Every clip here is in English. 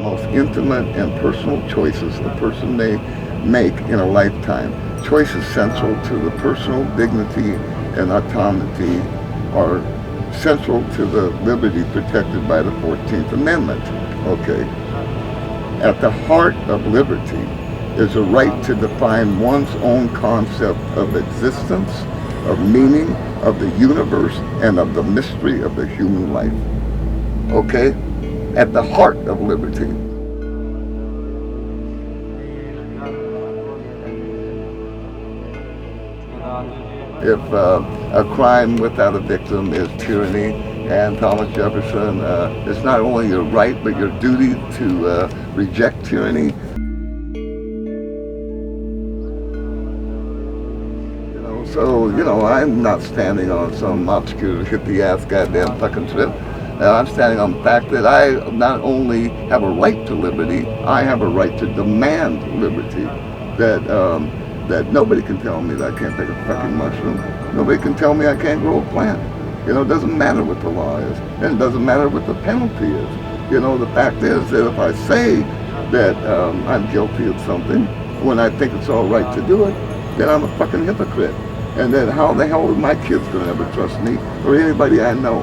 most intimate and personal choices a person may make in a lifetime. Choices central to the personal dignity and autonomy are central to the liberty protected by the 14th Amendment. Okay. At the heart of liberty is a right to define one's own concept of existence, of meaning, of the universe, and of the mystery of the human life. Okay? At the heart of liberty. If a crime without a victim is tyranny, and Thomas Jefferson, it's not only your right but your duty to reject tyranny. So, I'm not standing on some obscure hit-the-ass goddamn fucking trip. I'm standing on the fact that I not only have a right to liberty, I have a right to demand liberty. That nobody can tell me that I can't take a fucking mushroom. Nobody can tell me I can't grow a plant. It doesn't matter what the law is, and it doesn't matter what the penalty is. The fact is that if I say that I'm guilty of something when I think it's all right to do it, then I'm a fucking hypocrite. And then how the hell are my kids going to ever trust me or anybody I know?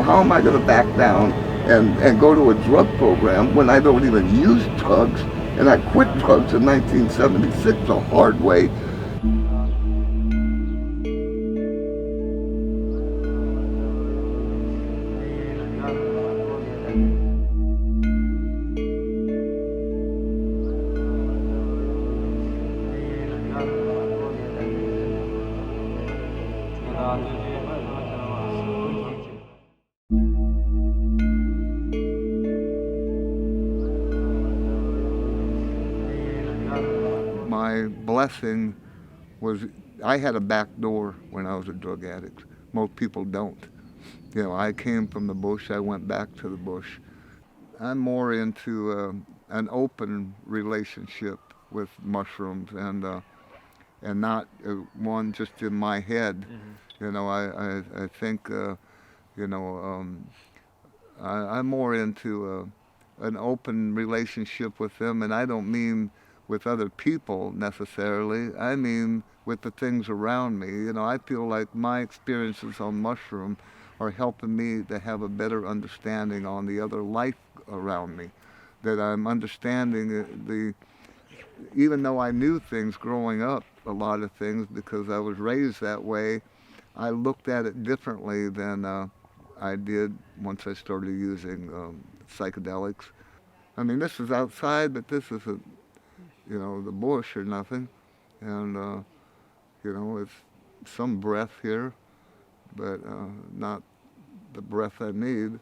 How am I going to back down and go to a drug program when I don't even use drugs? And I quit drugs in 1976 the hard way. My blessing was I had a back door when I was a drug addict. Most people don't. I came from the bush. I went back to the bush. I'm more into an open relationship with mushrooms and not one just in my head. I think I'm more into an open relationship with them, and I don't mean with other people necessarily. I mean with the things around me. I feel like my experiences on mushroom are helping me to have a better understanding on the other life around me. That I'm understanding even though I knew things growing up, a lot of things, because I was raised that way, I looked at it differently than I did once I started using psychedelics. I mean, this is outside, but this is the bush or nothing. And, it's some breath here, but not the breath I need.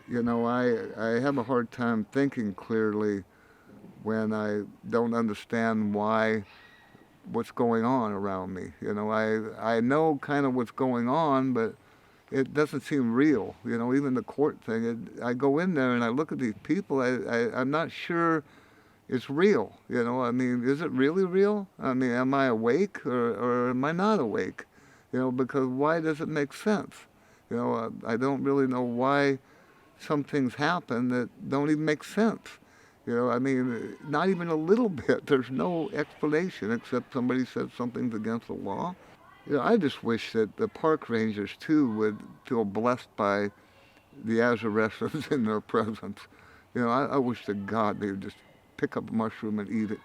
I have a hard time thinking clearly when I don't understand what's going on around me. I know kind of what's going on, but it doesn't seem real. Even the court thing, I go in there and I look at these people, I'm not sure it's real. I mean, is it really real? I mean, am I awake or am I not awake? Because why does it make sense? I don't really know why some things happen that don't even make sense. I mean, not even a little bit. There's no explanation except somebody said something's against the law. I just wish that the park rangers, too, would feel blessed by the azaresas in their presence. I wish to God they would just pick up a mushroom and eat it,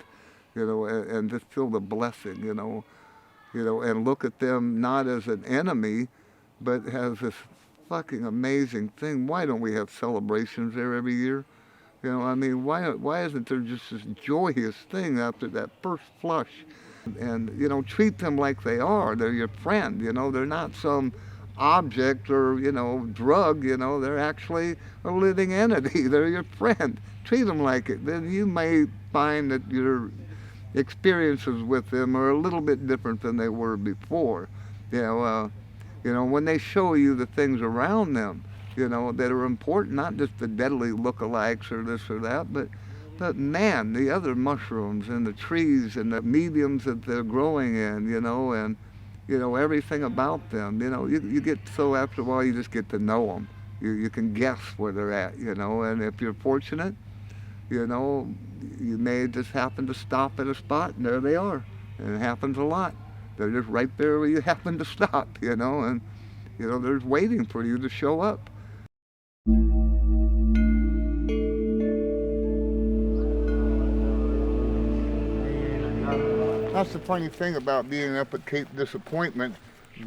and just feel the blessing, and look at them not as an enemy, but as this fucking amazing thing. Why don't we have celebrations there every year? I mean, why isn't there just this joyous thing after that first flush? And, treat them like they are. They're your friend, They're not some object or, drug, They're actually a living entity. They're your friend. Treat them like it. Then you may find that your experiences with them are a little bit different than they were before. When they show you the things around them, that are important, not just the deadly lookalikes or this or that, but man, the other mushrooms and the trees and the mediums that they're growing in, and, everything about them. You get so after a while you just get to know them. You can guess where they're at, and if you're fortunate, you know, you may just happen to stop at a spot and there they are. And it happens a lot. They're just right there where you happen to stop, you know, and, you know, they're waiting for you to show up. That's the funny thing about being up at Cape Disappointment.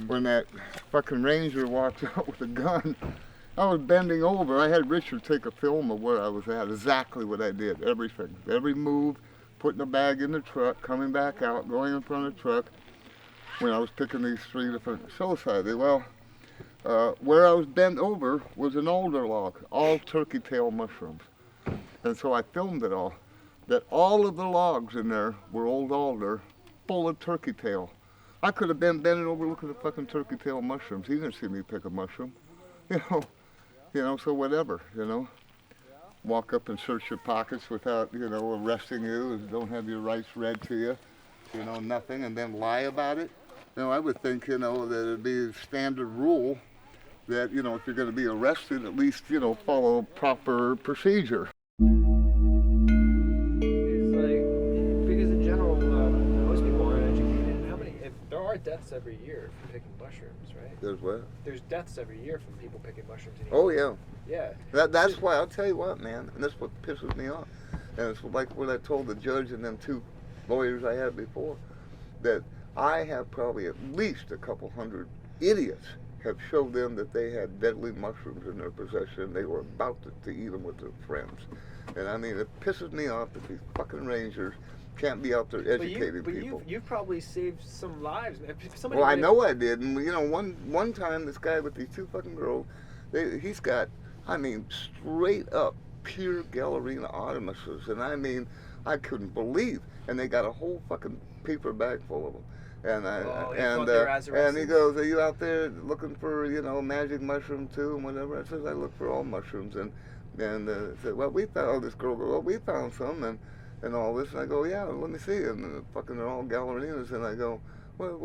When that fucking ranger walked out with a gun, I was bending over. I had Richard take a film of where I was at, exactly what I did, everything. Every move, putting the bag in the truck, coming back out, going in front of the truck, when I was picking these 3 different psilocybes. Well, where I was bent over was an alder log, all turkey tail mushrooms. And so I filmed it all. That all of the logs in there were old alder, full of turkey tail. I could have been bending over looking at the fucking turkey tail mushrooms. He didn't see me pick a mushroom. You know, so whatever, you know. Walk up and search your pockets without, you know, arresting you, don't have your rights read to you, you know, nothing, and then lie about it. You know, I would think, you know, that it'd be a standard rule that, you know, if you're going to be arrested, at least, you know, follow proper procedure. Deaths every year from picking mushrooms, right? There's what? There's deaths every year from people picking mushrooms. Oh yeah. Yeah. That's why I'll tell you what, man, and that's what pisses me off. And it's like what I told the judge and them 2 lawyers I had before, that I have probably at least a couple hundred idiots have showed them that they had deadly mushrooms in their possession. They were about to eat them with their friends. And I mean, it pisses me off that these fucking rangers can't be out there educating people. You've probably saved some lives. Well, I know I did. And, you know, one time, this guy with these 2 fucking girls, he's got, I mean, straight up pure Gallerina artemises. And I mean, I couldn't believe. And they got a whole fucking paper bag full of them. And he goes, "Are you out there looking for, you know, magic mushroom too?" And whatever. I says, "I look for all mushrooms." And said, "Well, we found," this girl goes, "Well, we found some." And all this, and I go, "Yeah, let me see." And fucking they're all Gallerinas, and I go, "Well,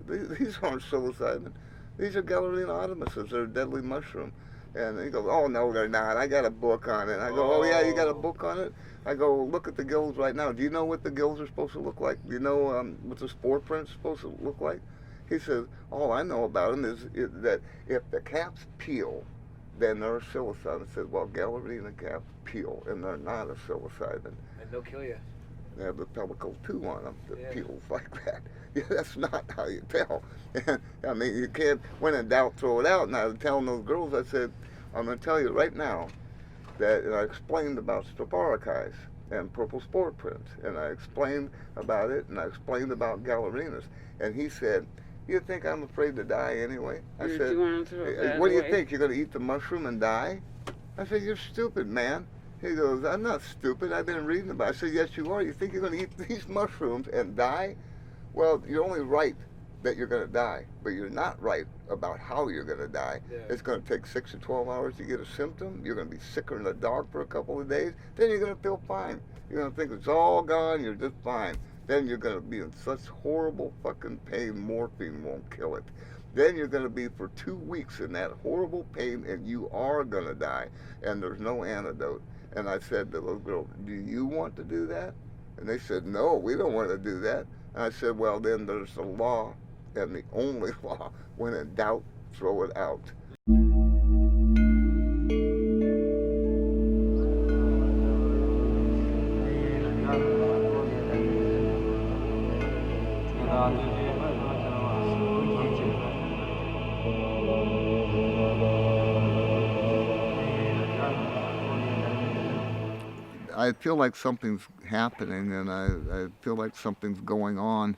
these aren't psilocybin. These are Gallerina artemises. They're a deadly mushroom." And he goes, "Oh, no, they're not. I got a book on it." I go, "Oh, yeah, you got a book on it?" I go, "Look at the gills right now. Do you know what the gills are supposed to look like? Do you know what the spore print's supposed to look like?" He says, "All I know about them is that if the caps peel, then they're a psilocybin." I said, "Well, Gallerina caps peel, and they're not a psilocybin. And they'll kill you. They have the pellicle 2 on them that peels like that." Yeah, that's not how you tell. And, I mean, you can't, when in doubt, throw it out. And I was telling those girls, I said, "I'm going to tell you right now that," and I explained about Stepharicis and purple spore prints, and I explained about it, and I explained about Gallerinas. And he said, "You think I'm afraid to die anyway?" I said, "What do you think? You're going to eat the mushroom and die?" I said, "You're stupid, man." He goes, "I'm not stupid. I've been reading about it." I said, "Yes, you are. You think you're going to eat these mushrooms and die? Well, you're only right that you're going to die, but you're not right about how you're going to die. Yeah. It's going to take 6 to 12 hours to get a symptom. You're going to be sicker than a dog for a couple of days. Then you're going to feel fine. You're going to think it's all gone. You're just fine. Then you're going to be in such horrible fucking pain, morphine won't kill it. Then you're going to be for 2 weeks in that horrible pain, and you are going to die, and there's no antidote." And I said to those girls, "Do you want to do that?" And they said, "No, we don't want to do that." And I said, "Well, then there's the law, and the only law. When in doubt, throw it out." I feel like something's happening, and I feel like something's going on.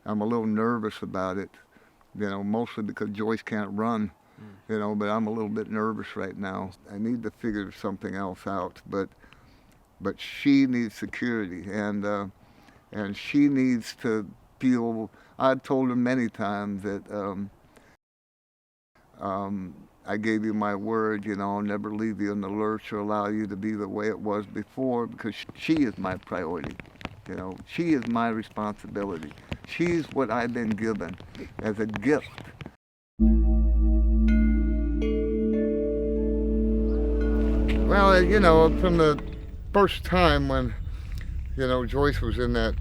I'm a little nervous about it, you know, mostly because Joyce can't run, you know, but I'm a little bit nervous right now. I need to figure something else out, but she needs security, and she needs to feel. I've told her many times that I gave you my word, you know, I'll never leave you in the lurch or allow you to be the way it was before, because she is my priority. You know, she is my responsibility. She's what I've been given as a gift. Well, you know, from the first time when, you know, Joyce was in that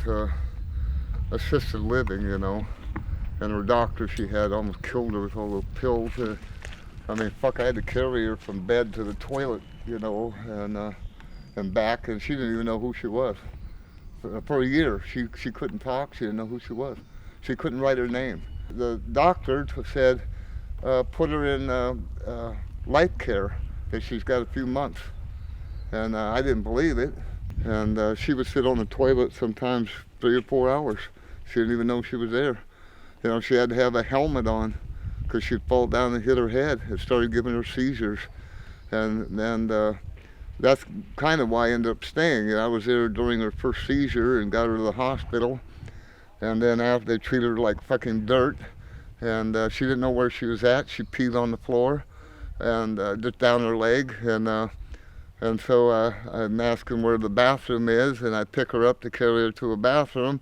assisted living, you know, and her doctor she had almost killed her with all those pills. I mean, fuck, I had to carry her from bed to the toilet, you know, and back, and she didn't even know who she was. For a year, she couldn't talk, she didn't know who she was. She couldn't write her name. The doctor said, put her in life care, that she's got a few months. And I didn't believe it. And she would sit on the toilet sometimes 3 or 4 hours. She didn't even know she was there. You know, she had to have a helmet on because she'd fall down and hit her head. It started giving her seizures. And that's kind of why I ended up staying. You know, I was there during her first seizure and got her to the hospital. And then after, they treated her like fucking dirt. And she didn't know where she was at. She peed on the floor and just down her leg. And so I'm asking where the bathroom is, and I pick her up to carry her to a bathroom.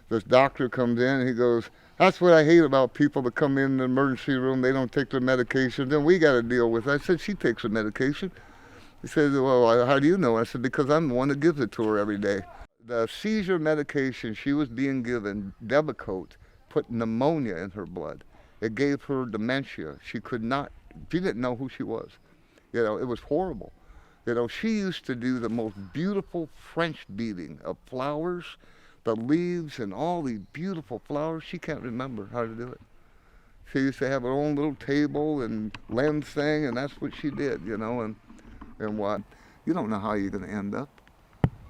This doctor comes in and he goes, "That's what I hate about people that come in the emergency room. They don't take their medication. Then we got to deal with it." I said, "She takes her medication." He said, "Well, how do you know?" I said, "Because I'm the one that gives it to her every day." The seizure medication she was being given, Depakote, put pneumonia in her blood. It gave her dementia. She didn't know who she was. You know, it was horrible. You know, she used to do the most beautiful French beading of flowers, the leaves and all these beautiful flowers. She can't remember how to do it. She used to have her own little table and lens thing, and that's what she did, you know, and what. You don't know how you're going to end up,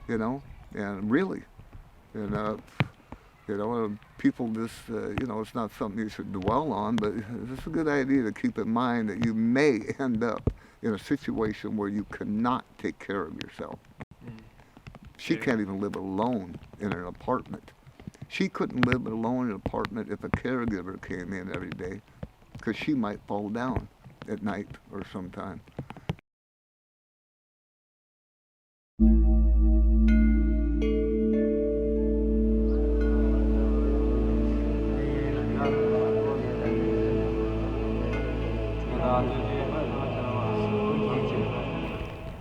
you know, and really, people just, you know, it's not something you should dwell on, but it's a good idea to keep in mind that you may end up in a situation where you cannot take care of yourself. She can't even live alone in an apartment. She couldn't live alone in an apartment if a caregiver came in every day, because she might fall down at night or sometime.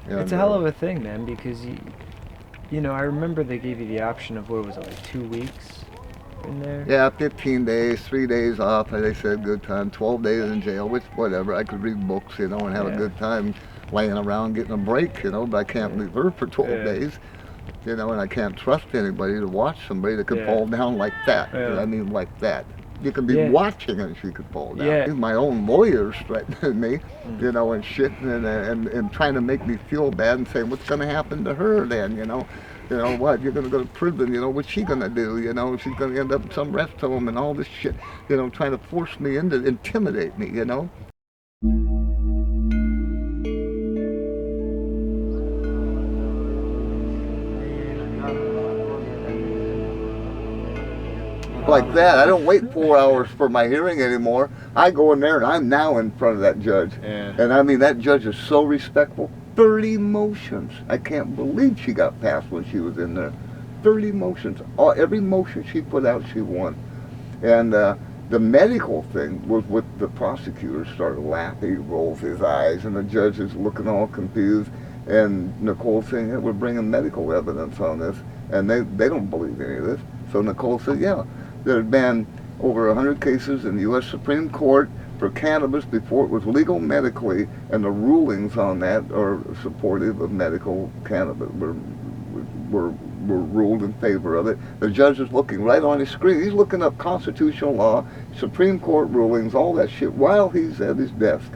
It's a hell of a thing, man, because you know, I remember they gave you the option of, what was it, like 2 weeks in there? Yeah, 15 days, 3 days off, they said good time, 12 days in jail, which, whatever, I could read books, you know, and have a good time laying around getting a break, you know, but I can't leave her for 12 days, you know, and I can't trust anybody to watch somebody that could fall down like that. I mean, like that. You could be watching and she could fall down. My own lawyers threatening me, you know, and shit, and trying to make me feel bad and saying, what's going to happen to her then, you know? You know what, you're going to go to prison, you know, what's she going to do, you know? She's going to end up in some rest home and all this shit, you know, trying to force me into, intimidate me, you know? Like that. I don't wait 4 hours for my hearing anymore. I go in there and I'm now in front of that judge. And I mean, that judge is so respectful. 30 motions. I can't believe she got passed when she was in there. 30 motions. Every motion she put out, she won. And the medical thing was what the prosecutor started laughing. He rolls his eyes and the judge is looking all confused. And Nicole's saying, hey, we're bringing medical evidence on this. And they don't believe any of this. So Nicole said, yeah. There had been over 100 cases in the U.S. Supreme Court for cannabis before it was legal medically, and the rulings on that are supportive of medical cannabis, were ruled in favor of it. The judge is looking right on his screen. He's looking up constitutional law, Supreme Court rulings, all that shit, while he's at his desk.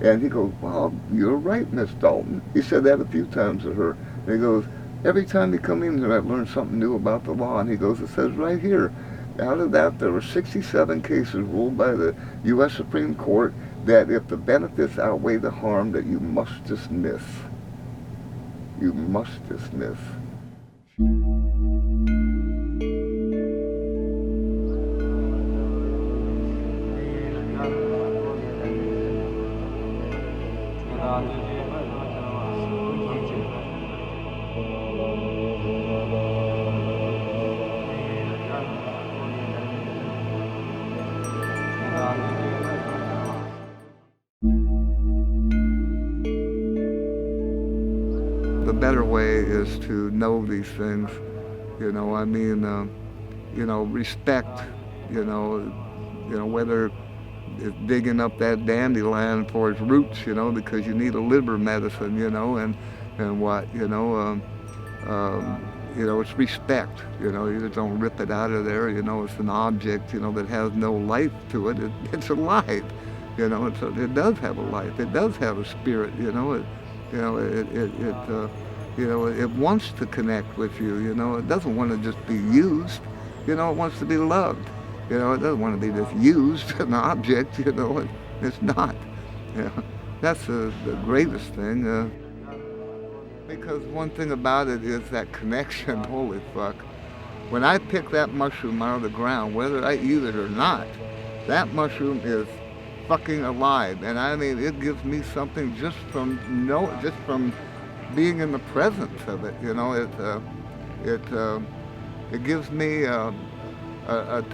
And he goes, well, you're right, Miss Dalton. He said that a few times to her. And he goes, every time you come in here, I've learned something new about the law. And he goes, it says right here, out of that, there were 67 cases ruled by the U.S. Supreme Court that if the benefits outweigh the harm, that you must dismiss. You must dismiss. better way is to know these things. You know, I mean, respect. Whether it's digging up that dandelion for its roots, because you need a liver medicine, and what, it's respect. You just don't rip it out of there. It's an object, that has no life to it. It's alive. It does have a life. It does have a spirit. It wants to connect with you. It doesn't want to just be used. It wants to be loved. It doesn't want to be just used, an object. It's not. That's the greatest thing. Because one thing about it is that connection. Holy fuck! When I pick that mushroom out of the ground, whether I eat it or not, that mushroom is fucking alive, and I mean, it gives me something just from being in the presence of it. It gives me a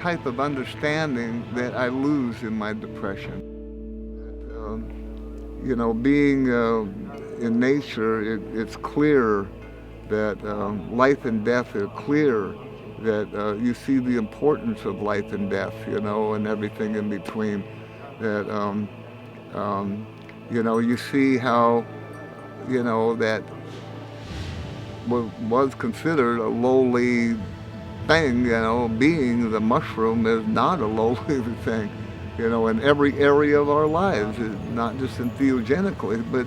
type of understanding that I lose in my depression. Being in nature, it's clear that life and death are clear, that you see the importance of life and death, and everything in between. That, you see how, that was considered a lowly thing, being the mushroom is not a lowly thing, in every area of our lives, not just in theogenically, but,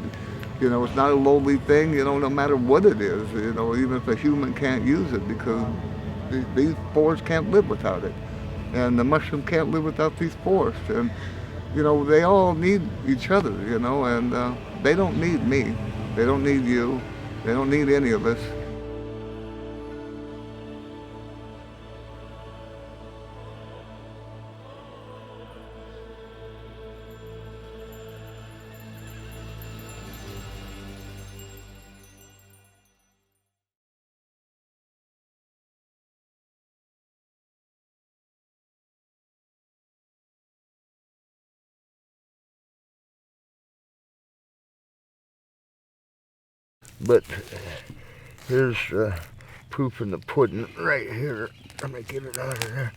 it's not a lowly thing, no matter what it is, even if a human can't use it, because these spores can't live without it. And the mushroom can't live without these spores. And, they all need each other, and they don't need me. They don't need you. They don't need any of us. But here's proof in the pudding right here. Let me get it out of there.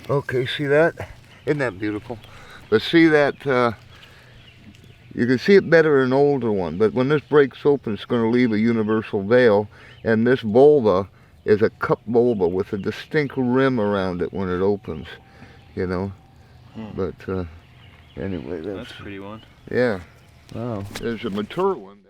Okay, see that? Isn't that beautiful? But see that, you can see it better in an older one, but when this breaks open, it's going to leave a universal veil, and this vulva is a cup vulva with a distinct rim around it when it opens, But anyway, that's a pretty one. Yeah. Wow. There's a mature one.